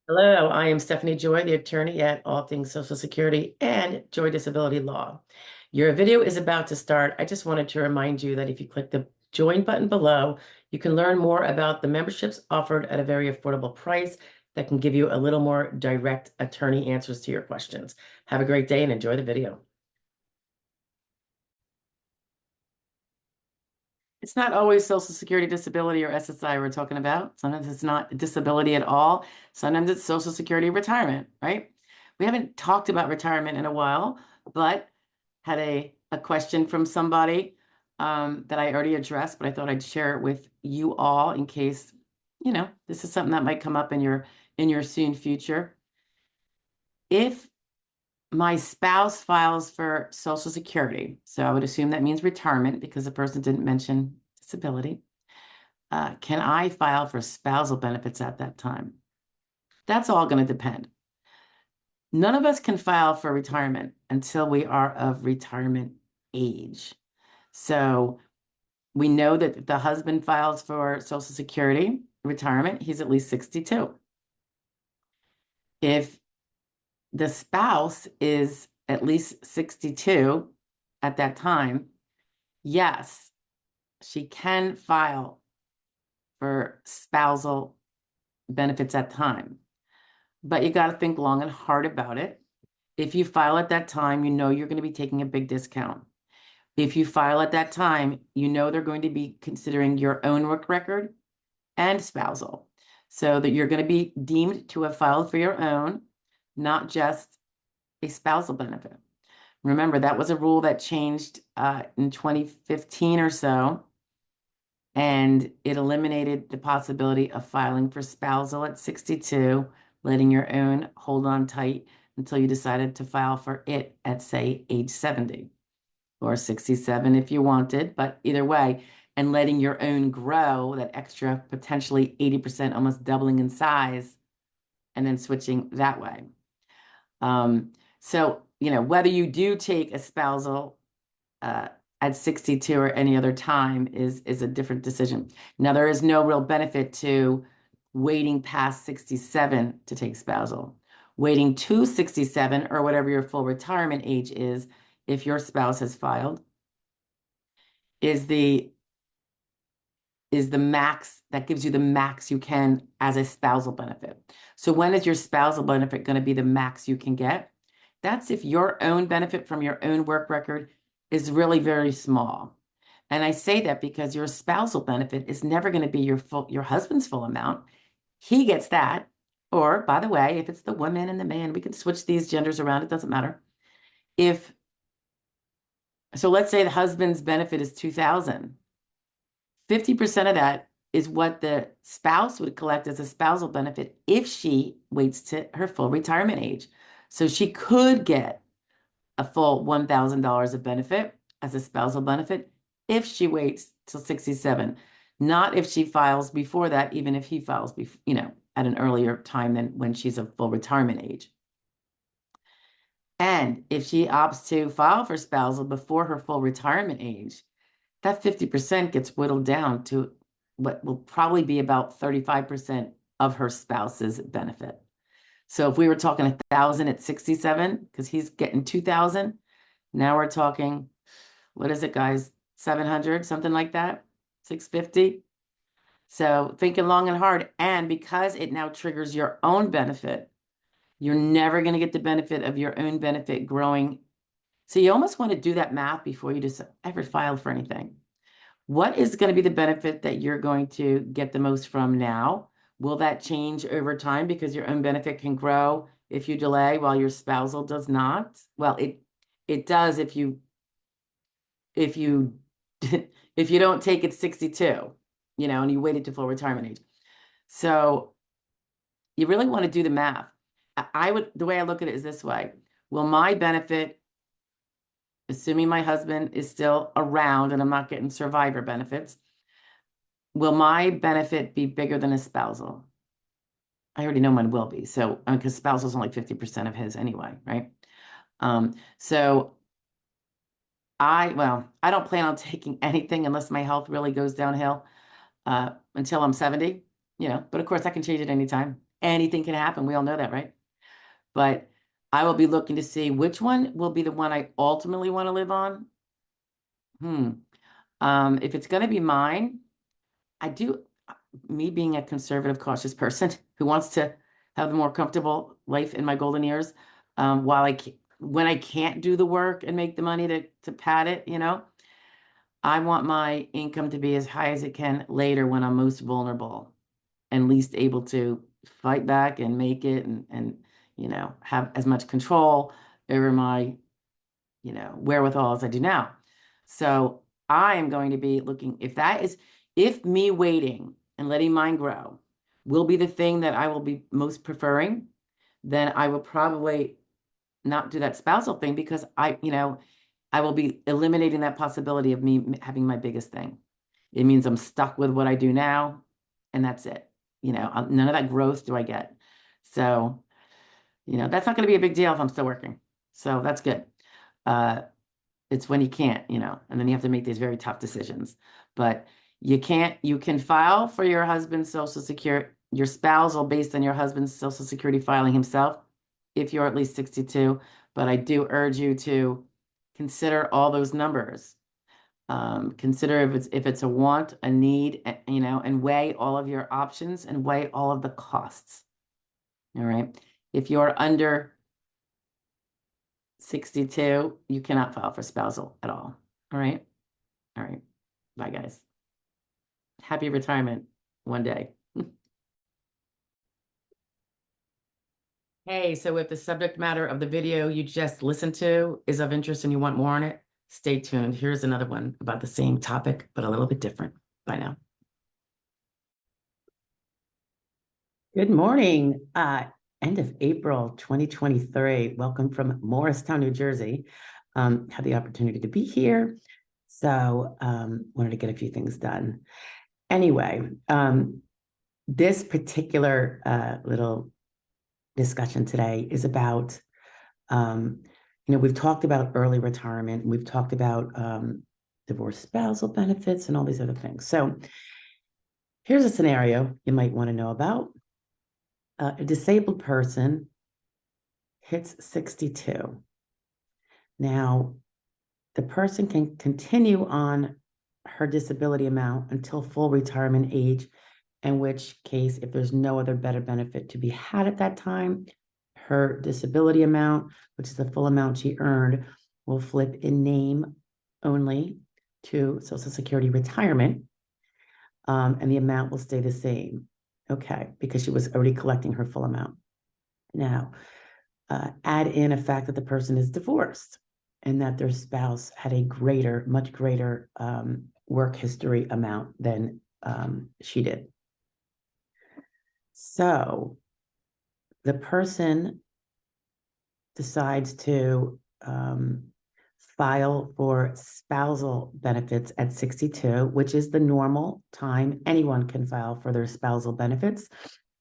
Hello, I am Stephanie Joy, the attorney at All Things Social Security and Joy Disability Law. Your video is about to start. I just wanted to remind you that if you click the join button below, you can learn more about the memberships offered at a very affordable price that can give you a little more direct attorney answers to your questions. Have a great day and enjoy the video. It's not always Social Security disability or SSI we're talking about. Sometimes it's not disability at all. Sometimes it's Social Security retirement, right? We haven't talked about retirement in a while, but had a question from somebody that I already addressed, but I thought I'd share it with you all in case, this is something that might come up in your soon future. If my spouse files for Social Security, so I would assume that means retirement because the person didn't mention disability. Can I file for spousal benefits at that time? That's all going to depend. None of us can file for retirement until we are of retirement age. So we know that if the husband files for Social Security retirement, he's at least 62. If the spouse is at least 62 at that time, yes, she can file for spousal benefits at time. But you got to think long and hard about it. If you file at that time, you know you're going to be taking a big discount. If you file at that time, you know they're going to be considering your own work record and spousal, so that you're going to be deemed to have filed for your own, not just a spousal benefit. Remember, that was a rule that changed in 2015 or so, and it eliminated the possibility of filing for spousal at 62, letting your own hold on tight until you decided to file for it at, say, age 70 or 67 if you wanted, but either way, and letting your own grow that extra potentially 80%, almost doubling in size, and then switching that way. So, whether you do take a spousal at 62 or any other time is a different decision. Now, there is no real benefit to waiting past 67 to take spousal. Waiting to 67 or whatever your full retirement age is, if your spouse has filed, is the max that gives you the max you can as a spousal benefit. So when is your spousal benefit going to be the max you can get? That's if your own benefit from your own work record is really very small. And I say that because your spousal benefit is never going to be your husband's full amount. He gets that. Or, by the way, if it's the woman and the man, we can switch these genders around. It doesn't matter. So let's say the husband's benefit is $2,000. 50% of that is what the spouse would collect as a spousal benefit if she waits to her full retirement age. So she could get a full $1,000 of benefit as a spousal benefit if she waits till 67, not if she files before that, even if he files at an earlier time than when she's of full retirement age. And if she opts to file for spousal before her full retirement age, that 50% gets whittled down to what will probably be about 35% of her spouse's benefit. So if we were talking 1,000 at 67, because he's getting 2,000, now we're talking, what is it, guys? 700, something like that, 650. So thinking long and hard, and because it now triggers your own benefit, you're never going to get the benefit of your own benefit growing. So you almost want to do that math before you just ever file for anything. What is going to be the benefit that you're going to get the most from now? Will that change over time because your own benefit can grow if you delay while your spousal does not? Well, it does if you if you don't take it 62, and you waited to full retirement age. So you really want to do the math. The way I look at it is this way. Will my benefit, assuming my husband is still around and I'm not getting survivor benefits, will my benefit be bigger than a spousal? I already know mine will be. So, because spousal is only 50% of his anyway, right? So I don't plan on taking anything unless my health really goes downhill until I'm 70, but of course I can change it anytime. anything can happen. We all know that, right? But I will be looking to see which one will be the one I ultimately want to live on. If it's going to be mine, I do, me being a conservative, cautious person who wants to have a more comfortable life in my golden years, while when I can't do the work and make the money to pad it, I want my income to be as high as it can later when I'm most vulnerable and least able to fight back and make it and have as much control over my, wherewithal as I do now. So I am going to be looking, if me waiting and letting mine grow will be the thing that I will be most preferring, then I will probably not do that spousal thing because I will be eliminating that possibility of me having my biggest thing. It means I'm stuck with what I do now, and that's it. None of that growth do I get. So, that's not going to be a big deal if I'm still working. So that's good. It's when you can't, and then you have to make these very tough decisions. But you can file for your husband's Social Security, your spousal based on your husband's Social Security filing himself, if you're at least 62. But I do urge you to consider all those numbers. Consider if it's a want, a need, and weigh all of your options and weigh all of the costs. All right. If you're under 62, you cannot file for spousal at all. All right. All right. Bye, guys. Happy retirement one day. Hey, so if the subject matter of the video you just listened to is of interest and you want more on it, stay tuned. Here's another one about the same topic, but a little bit different. Bye now. Good morning. End of April 2023. Welcome from Morristown, New Jersey. Had the opportunity to be here. So wanted to get a few things done. Anyway, this particular little discussion today is about, we've talked about early retirement. We've talked about divorced spousal benefits and all these other things. So here's a scenario you might want to know about. A disabled person hits 62. Now, the person can continue on her disability amount until full retirement age, in which case, if there's no other better benefit to be had at that time, her disability amount, which is the full amount she earned, will flip in name only to Social Security retirement, and the amount will stay the same. Okay, because she was already collecting her full amount. Now, add in a fact that the person is divorced and that their spouse had a much greater work history amount than she did. So the person decides to file for spousal benefits at 62, which is the normal time anyone can file for their spousal benefits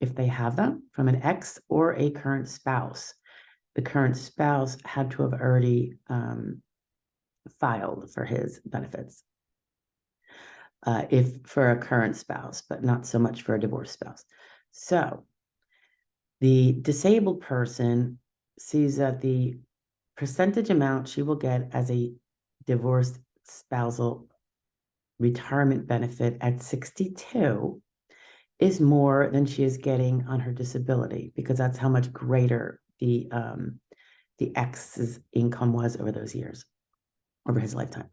if they have them from an ex or a current spouse. The current spouse had to have already filed for his benefits, if for a current spouse, but not so much for a divorced spouse. So the disabled person sees that the percentage amount she will get as a divorced spousal retirement benefit at 62 is more than she is getting on her disability, because that's how much greater the ex's income was over those years, over his lifetime.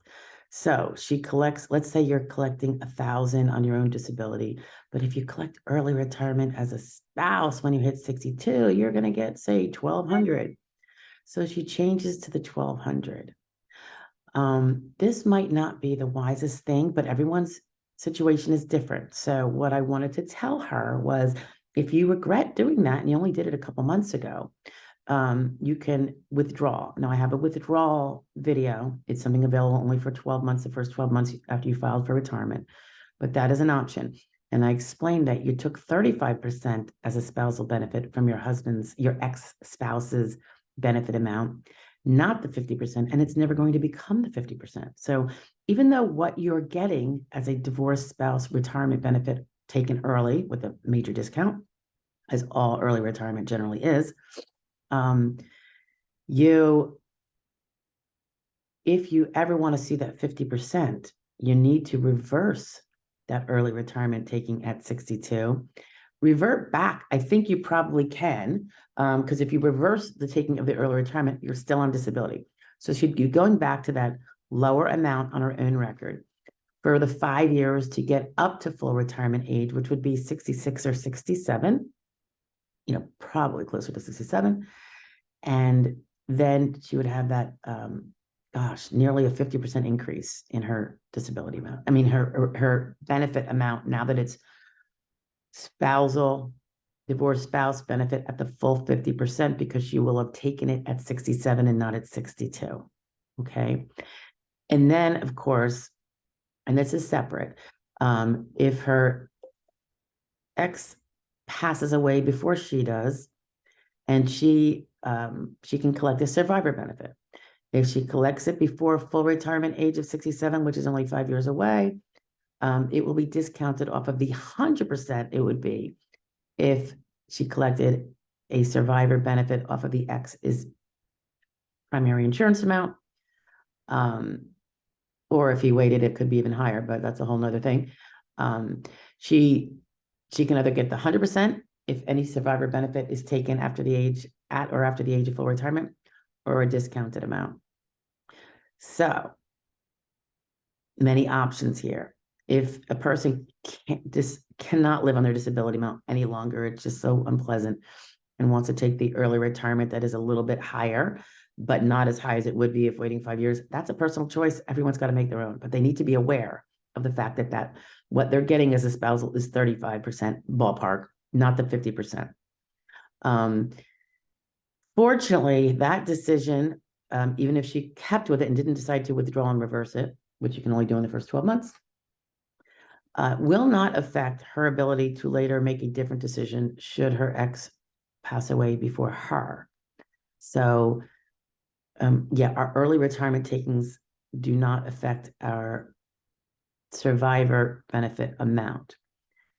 So she collects, let's say you're collecting 1,000 on your own disability, but if you collect early retirement as a spouse when you hit 62, you're going to get, say, 1,200. So she changes to the 1,200. This might not be the wisest thing, but everyone's situation is different. So what I wanted to tell her was, if you regret doing that and you only did it a couple months ago, you can withdraw. Now I have a withdrawal video. It's something available only for 12 months, the first 12 months after you filed for retirement, but that is an option. And I explained that you took 35% as a spousal benefit from your ex-spouse's benefit amount, not the 50%, and it's never going to become the 50%. So even though what you're getting as a divorced spouse retirement benefit taken early with a major discount as all early retirement generally is. You, if you ever want to see that 50%, you need to reverse that early retirement taking at 62. Revert back. I think you probably can, because if you reverse the taking of the early retirement, you're still on disability. So she'd be going back to that lower amount on her own record for the 5 years to get up to full retirement age, which would be 66 or 67, probably closer to 67. And then she would have that, nearly a 50% increase in her disability amount. I mean, her benefit amount, now that it's spousal, divorced spouse benefit at the full 50%, because she will have taken it at 67 and not at 62. Okay. And then, of course, and this is separate, if her ex passes away before she does, and she can collect a survivor benefit. If she collects it before full retirement age of 67, which is only 5 years away, it will be discounted off of the 100% it would be if she collected a survivor benefit off of the ex's primary insurance amount. Or if he waited, it could be even higher, but that's a whole nother thing. She can either get the 100% if any survivor benefit is taken after the age of full retirement, or a discounted amount. So many options here. If a person cannot live on their disability amount any longer, it's just so unpleasant, and wants to take the early retirement that is a little bit higher, but not as high as it would be if waiting 5 years, that's a personal choice. Everyone's got to make their own, but they need to be aware of the fact that what they're getting as a spousal is 35% ballpark, not the 50%. Fortunately, that decision, even if she kept with it and didn't decide to withdraw and reverse it, which you can only do in the first 12 months, will not affect her ability to later make a different decision should her ex pass away before her. So, our early retirement takings do not affect our survivor benefit amount.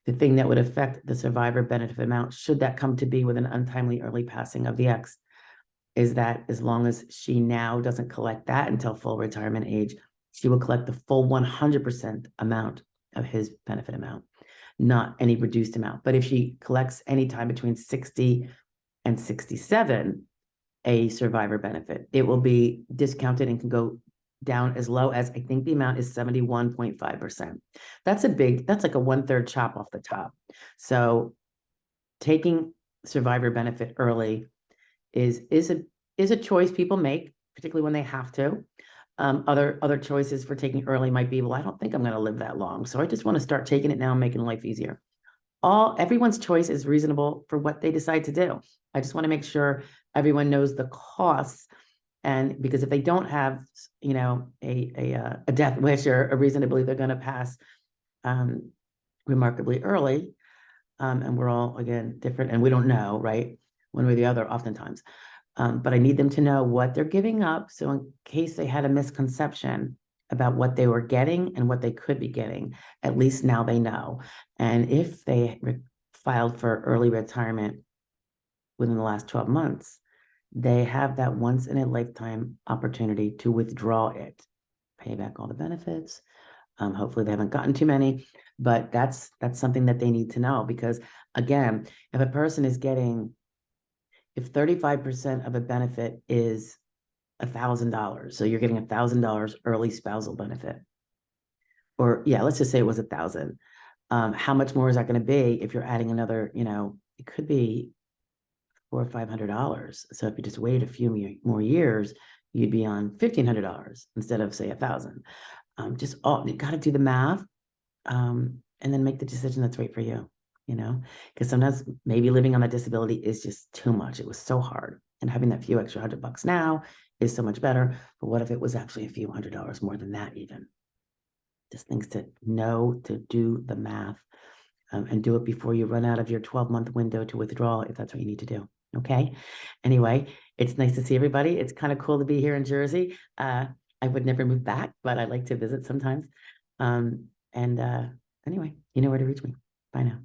The thing that would affect the survivor benefit amount, should that come to be with an untimely early passing of the ex, is that as long as she now doesn't collect that until full retirement age, she will collect the full 100% amount of his benefit amount, not any reduced amount. But if she collects any time between 60 and 67, a survivor benefit, it will be discounted and can go down as low as, I think the amount is 71.5%. That's like a 1/3 chop off the top. So taking survivor benefit early is a choice people make, particularly when they have to. Other choices for taking early might be, well, I don't think I'm going to live that long, so I just want to start taking it now and making life easier. Everyone's choice is reasonable for what they decide to do. I just want to make sure everyone knows the costs, and because if they don't have, a death wish or a reason to believe they're going to pass remarkably early, and we're all, again, different, and we don't know, right, one way or the other oftentimes. But I need them to know what they're giving up, so in case they had a misconception about what they were getting and what they could be getting, at least now they know. And if they filed for early retirement within the last 12 months, they have that once in a lifetime opportunity to withdraw it, pay back all the benefits. Hopefully they haven't gotten too many, but that's something that they need to know, because again, if a person is getting, if 35% of a benefit is $1,000, so you're getting $1,000 early spousal benefit, or let's just say it was 1,000. How much more is that going to be if you're adding another? It could be $400 or $500. So if you just wait a few more years, you'd be on $1,500 instead of, say, 1,000. You got to do the math, and then make the decision that's right for you. Because sometimes maybe living on that disability is just too much. It was so hard, and having that few extra $100 now is so much better. But what if it was actually a few $100 more than that even? Just things to know, to do the math, and do it before you run out of your 12-month window to withdraw, if that's what you need to do. Okay. Anyway, it's nice to see everybody. It's kind of cool to be here in Jersey. I would never move back, but I like to visit sometimes. Anyway, you know where to reach me. Bye now.